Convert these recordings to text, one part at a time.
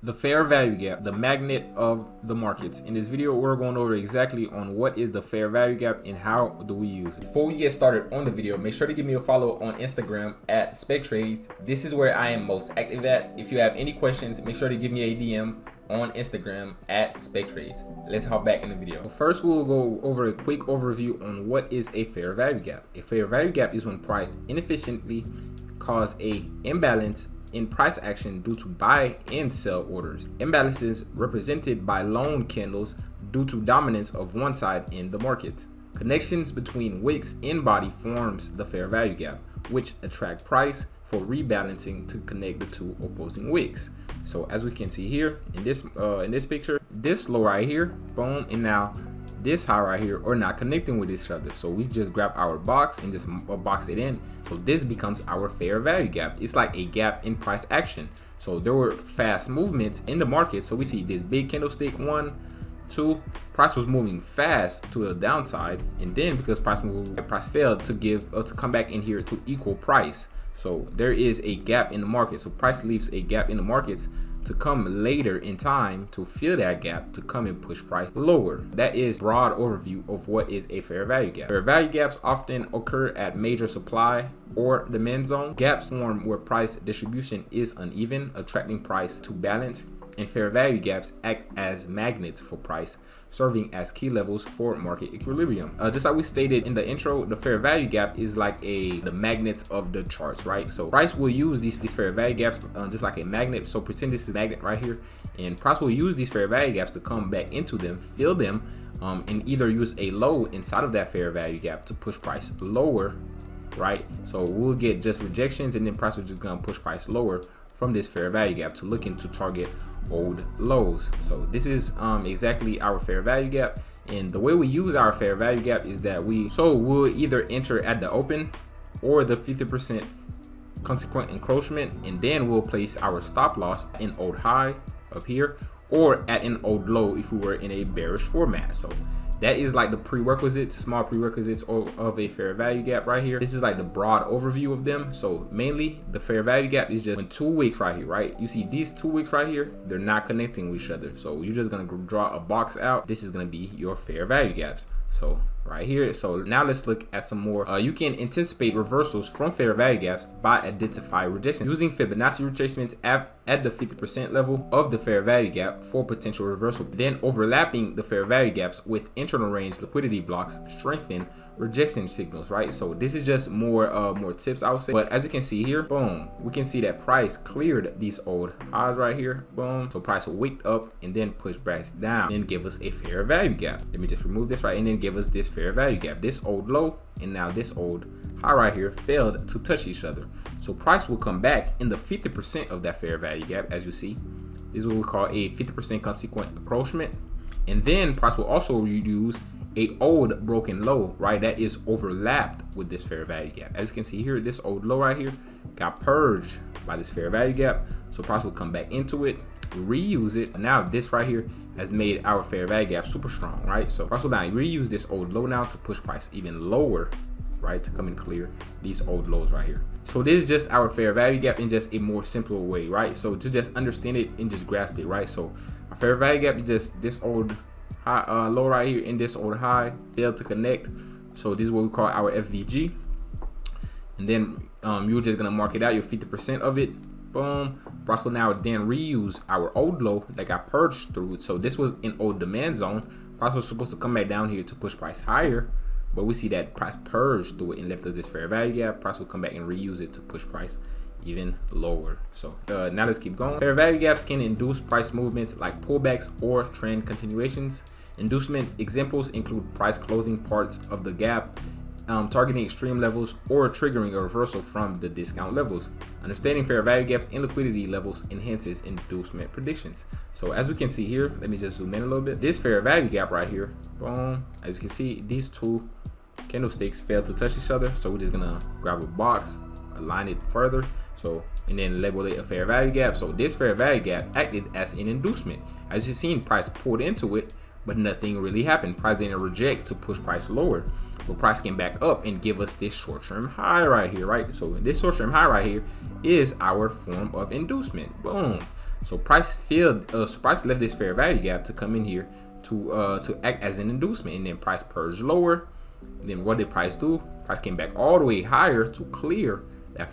The fair value gap, the magnet of the markets. In this video, we're going over exactly on what is the fair value gap and how do we use it. Before we get started on the video, make sure to give me a follow on Instagram at Spektrades. This is where I am most active at. If you have any questions, make sure to give me a DM on Instagram at Spektrades. Let's hop back in the video. First, we'll go over a quick overview on what is a fair value gap. A fair value gap is when price inefficiently cause a imbalance in price action due to buy and sell orders. Imbalances represented by long candles due to dominance of one side in the market. Connections between wicks in body forms the fair value gap, which attract price for rebalancing to connect the two opposing wicks. So as we can see here in this picture, this low right here, boom, and now this high right here are not connecting with each other. So we just grab our box and just box it in. So this becomes our fair value gap. It's like a gap in price action. So there were fast movements in the market. So we see this big candlestick, 1, 2, price was moving fast to the downside, and then because price failed to come back in here to equal price. So there is a gap in the market. So price leaves a gap in the markets to come later in time to fill that gap to come and push price lower. That is a broad overview of what is a fair value gap. Fair value gaps often occur at major supply or demand zone. Gaps form where price distribution is uneven, attracting price to balance, and fair value gaps act as magnets for price, serving as key levels for market equilibrium. Just like we stated in the intro, the fair value gap is like the magnets of the charts, right? So price will use these fair value gaps just like a magnet. So pretend this is a magnet right here, and price will use these fair value gaps to come back into them, fill them, and either use a low inside of that fair value gap to push price lower, right? So we'll get just rejections, and then price will just gonna push price lower from this fair value gap to look into target old lows. So this is exactly our fair value gap, and the way we use our fair value gap is that we'll either enter at the open or the 50% consequent encroachment, and then we'll place our stop loss in old high up here or at an old low if we were in a bearish format. So that is like the prerequisites, small prerequisites of a fair value gap right here. This is like the broad overview of them. So mainly the fair value gap is just when 2 wicks right here, right? You see these 2 wicks right here, they're not connecting with each other. So you're just gonna draw a box out. This is gonna be your fair value gaps. So right here, so now let's look at some more. You can anticipate reversals from fair value gaps by identifying rejection using Fibonacci retracements at the 50% level of the fair value gap for potential reversal. Then overlapping the fair value gaps with internal range liquidity blocks strengthen rejection signals, right? So this is just more tips, I would say. But as you can see here, boom, we can see that price cleared these old highs right here, boom. So price will wake up and then push back down and give us a fair value gap. Let me just remove this, right, and then give us this fair value gap. This old low and now this old high right here failed to touch each other. So price will come back in the 50% of that fair value gap. As you see, this is what we call a 50% consequent encroachment, and then price will also use a old broken low, right, that is overlapped with this fair value gap. As you can see here, this old low right here got purged by this fair value gap. So price will come back into it, reuse it. Now this right here has made our fair value gap super strong, right? So price will now reuse this old low now to push price even lower, right, to come and clear these old lows right here. So this is just our fair value gap in just a more simpler way, right? So to just understand it and just grasp it, right? So our fair value gap is just this old high, low right here and this old high failed to connect. So this is what we call our FVG, and then you're just gonna mark it out, your 50% of it, boom. Price will now then reuse our old low that got purged through it. So this was an old demand zone. Price was supposed to come back down here to push price higher, but we see that price purged through it and left us this fair value gap. Price will come back and reuse it to push price even lower. So now let's keep going. Fair value gaps can induce price movements like pullbacks or trend continuations. Inducement examples include price closing parts of the gap, targeting extreme levels, or triggering a reversal from the discount levels. Understanding fair value gaps and liquidity levels enhances inducement predictions. So as we can see here, let me just zoom in a little bit. This fair value gap right here, boom, as you can see, these 2 candlesticks failed to touch each other. So we're just gonna grab a box, align it further, so and then label it a fair value gap. So this fair value gap acted as an inducement. As you've seen, price pulled into it, but nothing really happened. Price didn't reject to push price lower, but price came back up and give us this short-term high right here, right? So this short-term high right here is our form of inducement, boom. So price left this fair value gap to come in here to act as an inducement, and then price purged lower. Then what did price do? Price came back all the way higher to clear that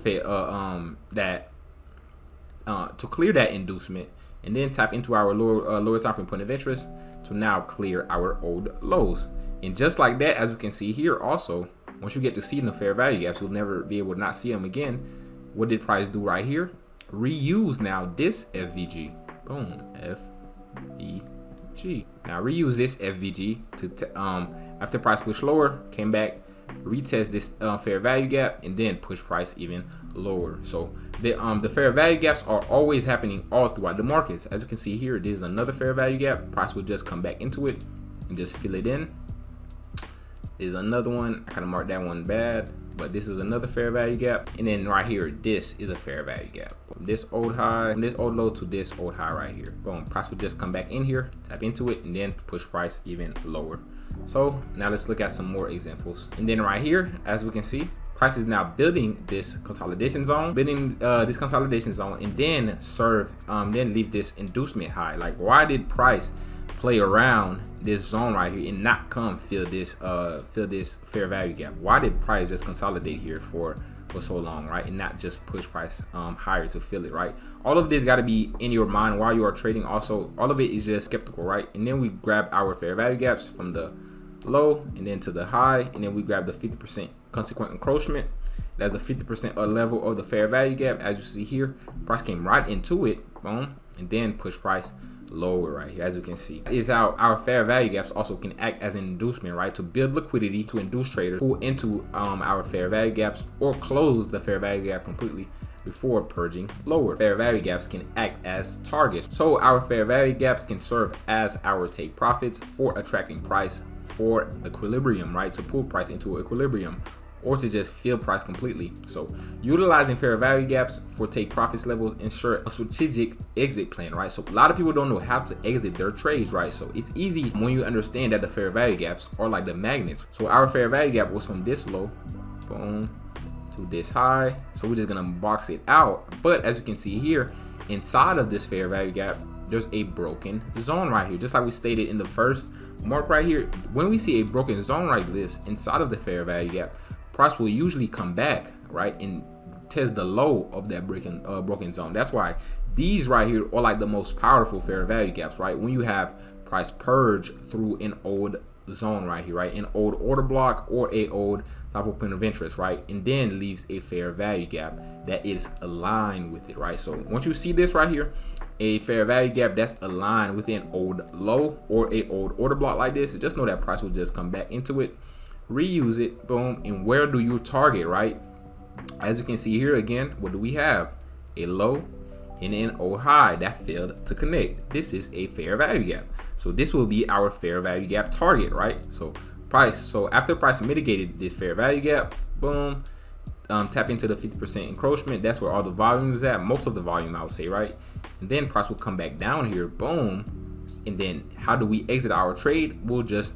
inducement, and then tap into our lower time frame point of interest to now clear our old lows. And just like that, as we can see here, also once you get to see the fair value gaps, you'll never be able to not see them again. What did price do right here? Reuse now this FVG. Boom, FVG. Now reuse this FVG to after price pushed lower, came back, retest this fair value gap, and then push price even lower. So the fair value gaps are always happening all throughout the markets. As you can see here, this is another fair value gap. Price will just come back into it and just fill it in. Is another one. I kind of marked that one bad, but this is another fair value gap. And then right here, this is a fair value gap. From this old high, from this old low to this old high right here. Boom. Price will just come back in here, tap into it, and then push price even lower. So now let's look at some more examples. And then right here, as we can see, price is now building this consolidation zone, and then leave this inducement high. Like, why did price play around this zone right here and not come fill this fair value gap? Why did price just consolidate here for so long, right, and not just push price higher to fill it, right? All of this got to be in your mind while you are trading. Also, all of it is just skeptical, right? And then we grab our fair value gaps from the low and then to the high, and then we grab the 50% consequent encroachment. That's the 50% level of the fair value gap. As you see here, price came right into it, boom, and then push price lower right here. As you can see, is how our fair value gaps also can act as an inducement, right, to build liquidity, to induce traders pull into our fair value gaps or close the fair value gap completely before purging lower. Fair value gaps can act as targets, so our fair value gaps can serve as our take profits for attracting price for equilibrium, right, to pull price into equilibrium or to just fill price completely. So utilizing fair value gaps for take profits levels ensure a strategic exit plan, right? So a lot of people don't know how to exit their trades, right? So it's easy when you understand that the fair value gaps are like the magnets. So our fair value gap was from this low, boom, to this high. So we're just gonna box it out. But as you can see here, inside of this fair value gap, there's a broken zone right here. Just like we stated in the first mark right here, when we see a broken zone like this inside of the fair value gap, price will usually come back, right, and test the low of that broken zone. That's why these right here are like the most powerful fair value gaps, right? When you have price purge through an old zone right here, right, an old order block or a old top of point of interest, right, and then leaves a fair value gap that is aligned with it, right? So once you see this right here, a fair value gap that's aligned with an old low or a old order block like this, just know that price will just come back into it, reuse it, boom. And where do you target, right? As you can see here again, what do we have? A low and an old high that failed to connect. This is a fair value gap, so this will be our fair value gap target, right? So after price mitigated this fair value gap, boom, tap into the 50% encroachment. That's where all the volume is at, most of the volume I would say, right? And then price will come back down here, boom. And then how do we exit our trade? We'll just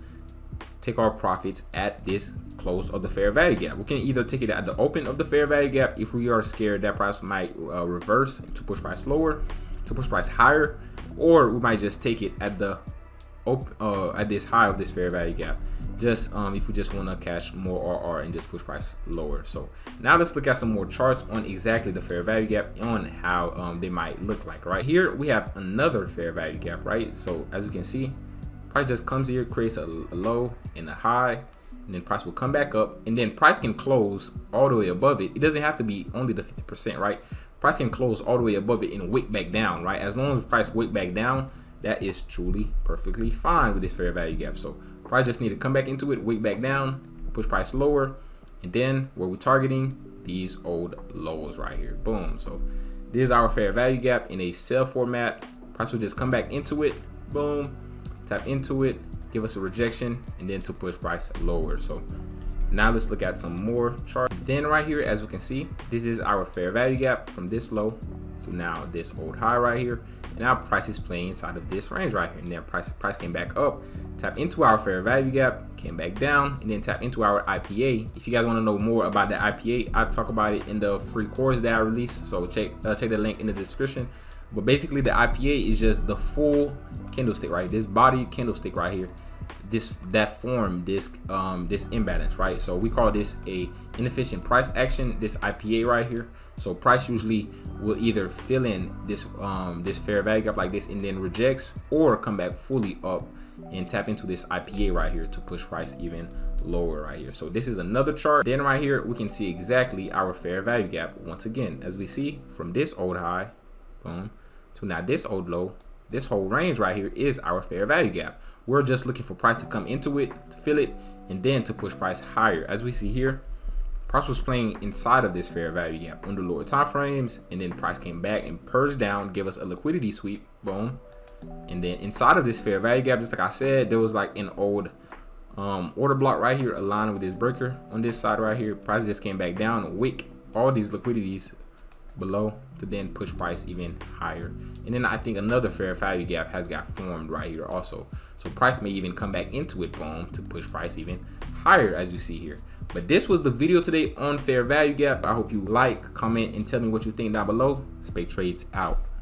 take our profits at this close of the fair value gap. We can either take it at the open of the fair value gap if we are scared that price might reverse to push price lower, to push price higher, or we might just take it at the at this high of this fair value gap, just if we just want to cash more RR and just push price lower. So now let's look at some more charts on exactly the fair value gap, on how they might look like. Right here we have another fair value gap, right? So as you can see, price just comes here, creates a low and a high, and then price will come back up, and then price can close all the way above it. It doesn't have to be only the 50%, right? Price can close all the way above it and wick back down, right? As long as price wick back down, that is truly perfectly fine with this fair value gap. So price just need to come back into it, wick back down, push price lower, and then where we're targeting these old lows right here, boom. So this is our fair value gap in a sell format. Price will just come back into it, boom, tap into it, give us a rejection, and then to push price lower. So now let's look at some more charts. Then right here, as we can see, this is our fair value gap from this low to now this old high right here. And now price is playing inside of this range right here. And then price came back up, tap into our fair value gap, came back down, and then tap into our IPA. If you guys want to know more about the IPA, I talk about it in the free course that I released. So check the link in the description But basically the IPA is just the full candlestick, right? This body candlestick right here, that formed this imbalance, right? So we call this a inefficient price action, this IPA right here. So price usually will either fill in this fair value gap like this and then rejects, or come back fully up and tap into this IPA right here to push price even lower right here. So this is another chart. Then right here we can see exactly our fair value gap once again, as we see from this old high, boom, to now this old low. This whole range right here is our fair value gap. We're just looking for price to come into it, to fill it, and then to push price higher. As we see here, price was playing inside of this fair value gap on the lower time frames, and then price came back and purged down, give us a liquidity sweep, boom. And then inside of this fair value gap, just like I said, there was like an old order block right here aligned with this breaker on this side right here. Price just came back down, wick all these liquidities below to then push price even higher. And then I think another fair value gap has got formed right here also. So price may even come back into it, boom, to push price even higher, as you see here. But this was the video today on fair value gap. I hope you like, comment, and tell me what you think down below. Spektrades out.